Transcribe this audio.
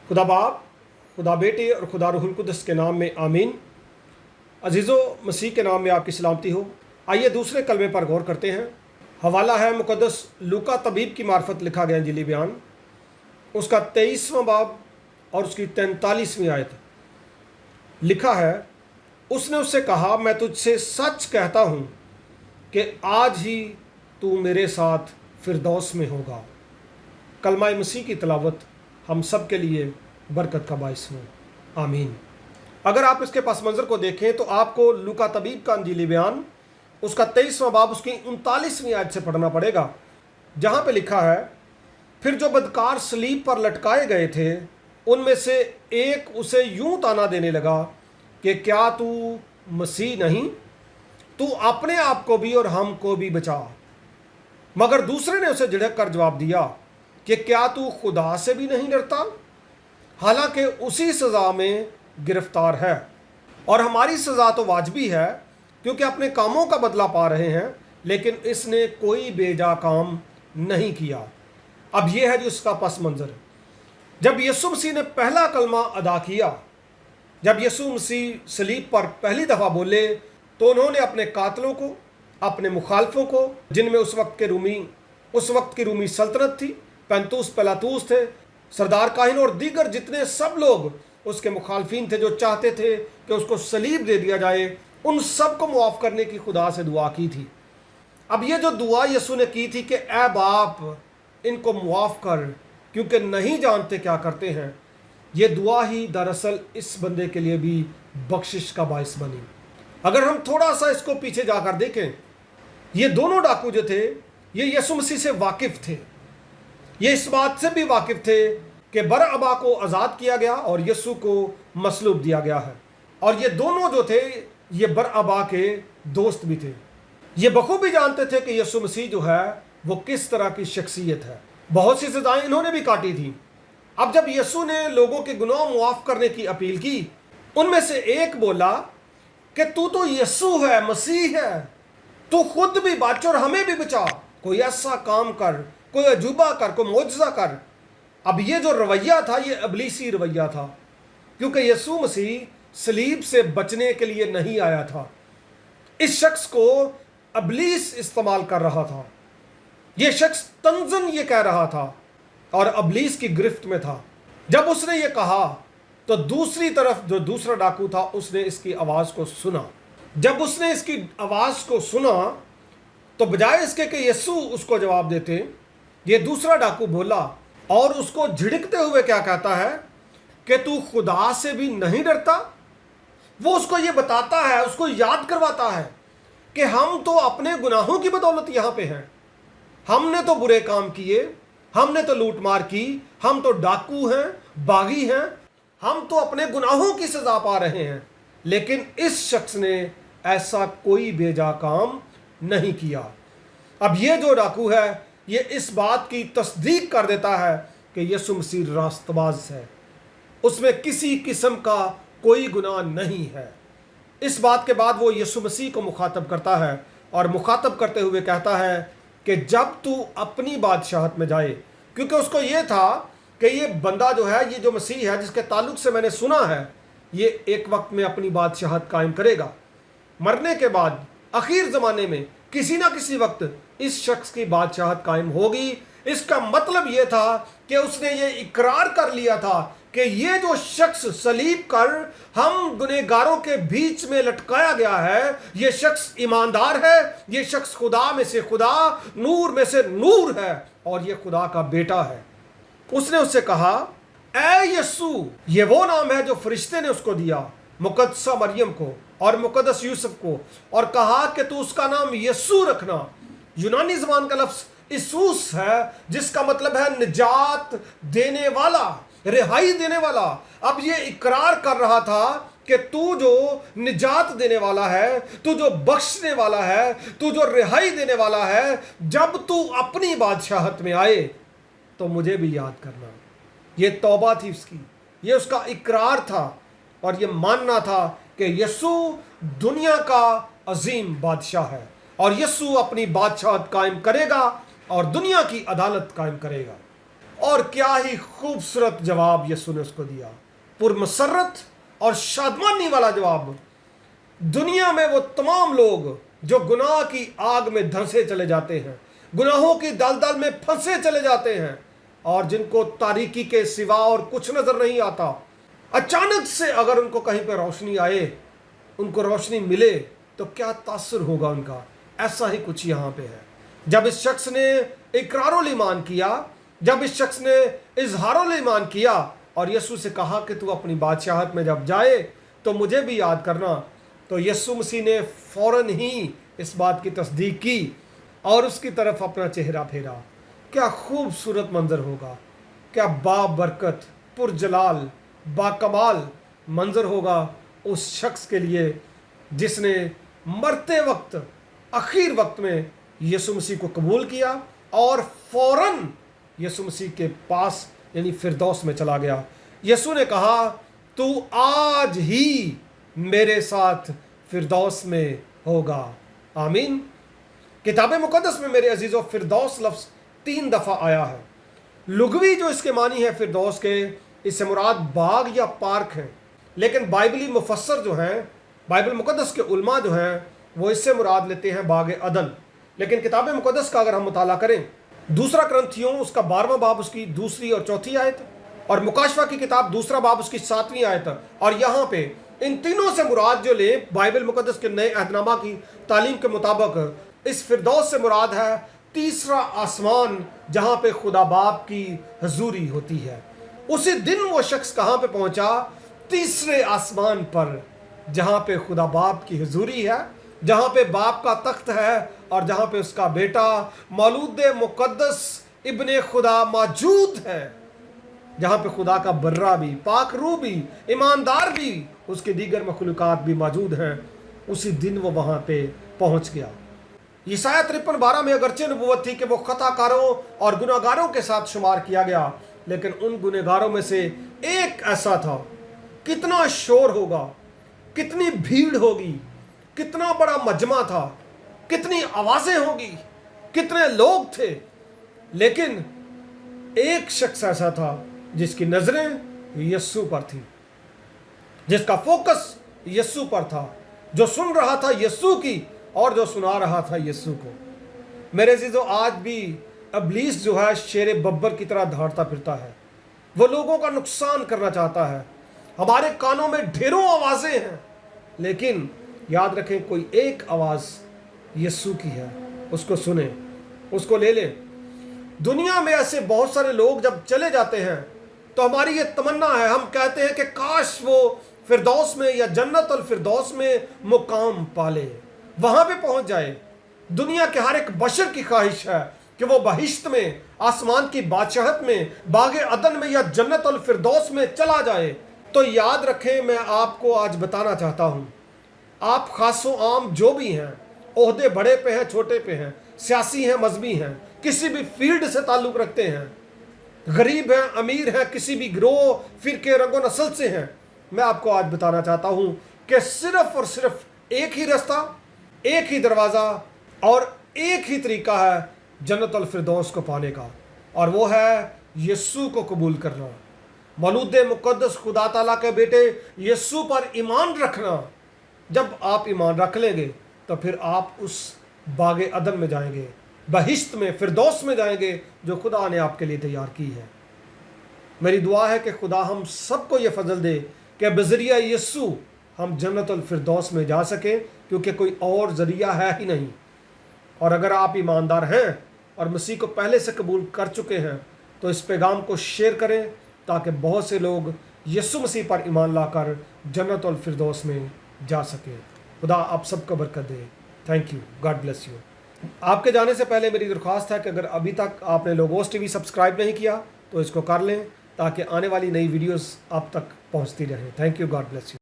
खुदा बाप, खुदा बेटे और खुदा रूहुल कुद्दस के नाम में आमीन। अजीज़ो, मसीह के नाम में आपकी सलामती हो। आइए दूसरे कलमे पर गौर करते हैं। हवाला है मुक़द्दस लूका तबीब की मार्फत लिखा गया इंजीली बयान, उसका 23वां बाब और उसकी 43वीं आयत। लिखा है, उसने उससे कहा, मैं तुझसे सच कहता हूँ कि आज ही तू मेरे साथ फिरदौस में होगा। कलमा मसीह की तलावत हम सब के लिए बरकत का बाइस हो, आमीन। अगर आप इसके पस मंज़र को देखें तो आपको लूका तबीब का इंजीली बयान उसका 23वां बाब उसकी 39वीं आयत से पढ़ना पड़ेगा, जहाँ पे लिखा है, फिर जो बदकार सलीब पर लटकाए गए थे उनमें से एक उसे यूं ताना देने लगा कि क्या तू मसीह नहीं, तू अपने आप को भी और हमको भी बचा। मगर दूसरे ने उसे झिड़क कर जवाब दिया कि क्या तू खुदा से भी नहीं डरता, हालांकि उसी सज़ा में गिरफ्तार है और हमारी सज़ा तो वाजबी है क्योंकि अपने कामों का बदला पा रहे हैं, लेकिन इसने कोई बेजा काम नहीं किया। अब यह है जो इसका पस मंज़र। जब यीशु मसीह ने पहला कलमा अदा किया, जब यीशु मसीह सलीब पर पहली दफ़ा बोले, तो उन्होंने अपने कातलों को, अपने मुखालफों को, जिनमें उस वक्त की रूमी सल्तनत थी, पंतुस पिलातुस थे, सरदार काहिन और दीगर जितने सब लोग उसके मुखालफिन थे जो चाहते थे कि उसको सलीब दे दिया जाए, उन सब को मुआफ़ करने की खुदा से दुआ की थी। अब ये जो दुआ यीशु ने की थी कि ऐ बाप इनको मुआफ़ कर क्योंकि नहीं जानते क्या करते हैं, ये दुआ ही दरअसल इस बंदे के लिए भी बख्शिश का बाइस बनी। अगर हम थोड़ा सा इसको पीछे जाकर देखें, ये दोनों डाकू जो थे ये यीशु मसीह से वाकिफ़ थे। ये इस बात से भी वाकिफ़ थे कि बरअबा को आज़ाद किया गया और यीशु को मसलूब दिया गया है, और ये दोनों जो थे ये बरअबा के दोस्त भी थे। ये बखूबी जानते थे कि यीशु मसीह जो है वो किस तरह की शख्सियत है। बहुत सी सज़ाएं इन्होंने भी काटी थी। अब जब यीशु ने लोगों के गुनाह मुआफ़ करने की अपील की, उनमें से एक बोला कि तू तो यीशु है, मसीह है, तू खुद भी बच और हमें भी बचा, कोई ऐसा काम कर, कोई अजूबा कर, कोई मोजज़ा कर। अब ये जो रवैया था ये इब्लीसी रवैया था, क्योंकि यीशु मसीह सलीब से बचने के लिए नहीं आया था। इस शख्स को इब्लीस इस्तेमाल कर रहा था। ये शख्स तंजन ये कह रहा था और इब्लीस की गिरफ्त में था। जब उसने ये कहा तो दूसरी तरफ जो दूसरा डाकू था उसने इसकी आवाज़ को सुना। जब उसने इसकी आवाज़ को सुना तो बजाय इसके कि यीशु उसको जवाब देते, ये दूसरा डाकू बोला और उसको झिड़कते हुए क्या कहता है कि तू खुदा से भी नहीं डरता। वो उसको ये बताता है, उसको याद करवाता है कि हम तो अपने गुनाहों की बदौलत यहाँ पे हैं। हमने तो बुरे काम किए, हमने तो लूट मार की, हम तो डाकू हैं, बागी हैं, हम तो अपने गुनाहों की सज़ा पा रहे हैं। लेकिन इस शख्स ने ऐसा कोई बेजा काम नहीं किया। अब ये जो डाकू है ये इस बात की तस्दीक कर देता है कि यीशु मसीह रास्तबाज है, उसमें किसी किस्म का कोई गुनाह नहीं है। इस बात के बाद वो यीशु मसीह को मुखातब करता है और मुखातब करते हुए कहता है कि जब तू अपनी बादशाहत में जाए, क्योंकि उसको ये था कि ये बंदा जो है, ये जो मसीह है जिसके ताल्लुक से मैंने सुना है, ये एक वक्त में अपनी बादशाहत कायम करेगा। मरने के बाद आखिर ज़माने में किसी ना किसी वक्त इस शख्स की बादशाहत कायम होगी। इसका मतलब ये था कि उसने ये इकरार कर लिया था कि ये जो शख्स सलीब कर हम गुनहगारों के बीच में लटकाया गया है, ये शख्स ईमानदार है, ये शख्स खुदा में से खुदा, नूर में से नूर है और ये खुदा का बेटा है। उसने उससे कहा, ऐ यीशु, ये वो नाम है जो फरिश्ते ने उसको दिया, मुकद्दसा मरियम को और मुकद्दस यूसुफ को, और कहा कि तू उसका नाम यीशु रखना। यूनानी ज़बान का लफ्ज़ इसूस है, जिसका मतलब है निजात देने वाला, रिहाई देने वाला। अब ये इकरार कर रहा था कि तू जो निजात देने वाला है, तू जो बख्शने वाला है, तू जो रिहाई देने वाला है, जब तू अपनी बादशाहत में आए तो मुझे भी याद करना। ये तौबा थी उसकी, ये उसका इकरार था और ये मानना था कि यीशु दुनिया का अजीम बादशाह है और यीशु अपनी बादशाहत कायम करेगा और दुनिया की अदालत कायम करेगा। और क्या ही खूबसूरत जवाब यीशु ने उसको दिया, पुरमसरत और शादमानी वाला जवाब। दुनिया में वो तमाम लोग जो गुनाह की आग में धंसे चले जाते हैं, गुनाहों की दलदल में फंसे चले जाते हैं, और जिनको तारीकी के सिवा और कुछ नजर नहीं आता, अचानक से अगर उनको कहीं पर रोशनी आए, उनको रोशनी मिले, तो क्या तासुर होगा उनका। ऐसा ही कुछ यहाँ पे है। जब इस शख्स ने इकरारुल ईमान किया, जब इस शख्स ने इजहारुल ईमान किया और यीशु से कहा कि तू अपनी बादशाहत में जब जाए तो मुझे भी याद करना, तो यीशु मसीह ने फौरन ही इस बात की तस्दीक की और उसकी तरफ अपना चेहरा फेरा। क्या खूबसूरत मंजर होगा, क्या बाबरकत, पुरजलाल, बाकमाल मंजर होगा उस शख्स के लिए जिसने मरते वक्त, आखिर वक्त में यीशु मसीह को कबूल किया और फौरन यीशु मसीह के पास यानी फिरदौस में चला गया। यीशु ने कहा, तू आज ही मेरे साथ फिरदौस में होगा। आमीन। किताब मुकद्दस में मेरे अजीज़ों फिरदौस लफ्ज़ 3 दफ़ा आया है। लुगवी जो इसके मानी है फिरदौस के, इससे मुराद बाग या पार्क है, लेकिन बाइबली मुफस्सर जो हैं, बाइबल मुकद्दस के उलमा जो हैं, वो इससे मुराद लेते हैं बाग अदन। लेकिन किताब मुकद्दस का अगर हम मुताला करें, दूसरा क्रंथियों उसका 12वां बाब उसकी 2 और 4 आयत, और मुकाशवा की किताब 2 बाब उसकी 7वीं आयत, और यहाँ पे इन तीनों से मुराद जो ले बाइबल मुकद्दस के नए अहदनामा की तालीम के मुताबिक इस फिरदौस से मुराद है तीसरा आसमान, जहाँ पे खुदा बाप की हजूरी होती है। उसी दिन वो शख्स कहाँ पे पहुँचा? तीसरे आसमान पर, जहाँ पे खुदा बाप की हजूरी है, जहाँ पे बाप का तख्त है और जहाँ पे उसका बेटा मौलूद मुकद्दस इब्ने खुदा मौजूद है, जहाँ पे खुदा का बर्रा भी, पाक रूह भी, ईमानदार भी, उसके दीगर मखलूकात भी मौजूद हैं। उसी दिन वो वहाँ पे पहुँच गया। यशायाह 53:12 में अगरचे नबूवत थी कि वो खताकारों और गुनाहगारों के साथ शुमार किया गया, लेकिन उन गुनहगारों में से एक ऐसा था। कितना शोर होगा, कितनी भीड़ होगी, कितना बड़ा मजमा था, कितनी आवाज़ें होगी, कितने लोग थे, लेकिन एक शख्स ऐसा था जिसकी नज़रें यीशु पर थी, जिसका फोकस यीशु पर था, जो सुन रहा था यीशु की और जो सुना रहा था यीशु को। मेरे अजीजों, आज भी इब्लीस जो है शेर बब्बर की तरह दौड़ता फिरता है। वो लोगों का नुकसान करना चाहता है। हमारे कानों में ढेरों आवाज़ें हैं, लेकिन याद रखें कोई एक आवाज़ यीशु की है, उसको सुने, उसको ले लें। दुनिया में ऐसे बहुत सारे लोग जब चले जाते हैं तो हमारी ये तमन्ना है, हम कहते हैं कि काश वो फिरदौस में या जन्नत अल फिरदौस में मुकाम पाले, वहाँ पे पहुँच जाए। दुनिया के हर एक बशर की ख्वाहिश है कि वो बहिश्त में, आसमान की बादशाहत में, बागे अदन में या जन्नत अल फिरदौस में चला जाए। तो याद रखें, मैं आपको आज बताना चाहता हूँ, आप खासो आम जो भी हैं, ओहदे बड़े पे हैं, छोटे पे हैं, सियासी हैं, मजहबी हैं, किसी भी फील्ड से ताल्लुक़ रखते हैं, गरीब हैं, अमीर हैं, किसी भी गिरोह, फिरके, रंगो नस्ल से हैं, मैं आपको आज बताना चाहता हूँ कि सिर्फ और सिर्फ एक ही रास्ता, एक ही दरवाज़ा और एक ही तरीका है जन्नत अल फिरदौस को पाने का, और वो है यीशु को कबूल करना, मौलूद मुकद्दस खुदा ताला के बेटे यीशु पर ईमान रखना। जब आप ईमान रख लेंगे तो फिर आप उस बागे अदन में जाएंगे, बहिश्त में, फिरदौस में जाएंगे जो खुदा ने आपके लिए तैयार की है। मेरी दुआ है कि खुदा हम सबको ये फजल दे कि बज़रिया यीशु हम जन्नत अल फिरदौस में जा सकें, क्योंकि कोई और ज़रिया है ही नहीं। और अगर आप ईमानदार हैं और मसीह को पहले से कबूल कर चुके हैं तो इस पैगाम को शेयर करें ताकि बहुत से लोग यीशु मसीह पर ईमान लाकर जन्नत अल फिरदौस में जा सकें। खुदा आप सबको बरकत दे। Thank you, God bless you. आपके जाने से पहले मेरी दरख्वास्त है कि अगर अभी तक आपने लोगोस टीवी सब्सक्राइब नहीं किया तो इसको कर लें ताकि आने वाली नई वीडियोस आप तक पहुंचती रहें। Thank you, God bless you.